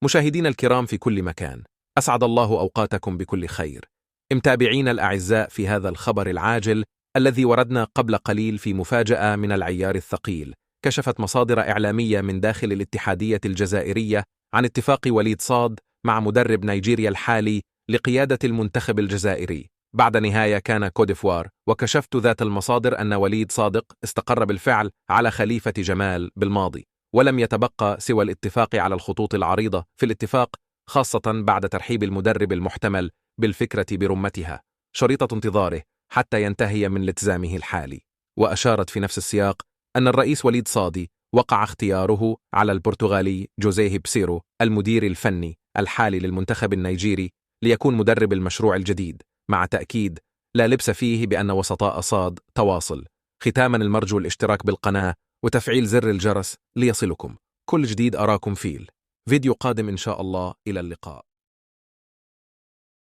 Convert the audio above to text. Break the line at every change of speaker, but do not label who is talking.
مشاهدينا الكرام في كل مكان، أسعد الله أوقاتكم بكل خير. متابعينا الأعزاء، في هذا الخبر العاجل الذي وردنا قبل قليل في مفاجأة من العيار الثقيل، كشفت مصادر إعلامية من داخل الاتحادية الجزائرية عن اتفاق وليد صاد مع مدرب نيجيريا الحالي لقيادة المنتخب الجزائري بعد نهاية كان كوديفوار. وكشفت ذات المصادر أن وليد صادق استقر بالفعل على خليفة جمال بالماضي، ولم يتبقى سوى الاتفاق على الخطوط العريضة في الاتفاق، خاصة بعد ترحيب المدرب المحتمل بالفكرة برمتها، شريطة انتظاره حتى ينتهي من التزامه الحالي. وأشارت في نفس السياق أن الرئيس وليد صادي وقع اختياره على البرتغالي جوزيه بسيرو المدير الفني الحالي للمنتخب النيجيري ليكون مدرب المشروع الجديد، مع تأكيد لا لبس فيه بأن وسطاء صاد تواصل. ختاما، المرجو الاشتراك بالقناة وتفعيل زر الجرس ليصلكم كل جديد. أراكم فيه فيديو قادم إن شاء الله. إلى اللقاء.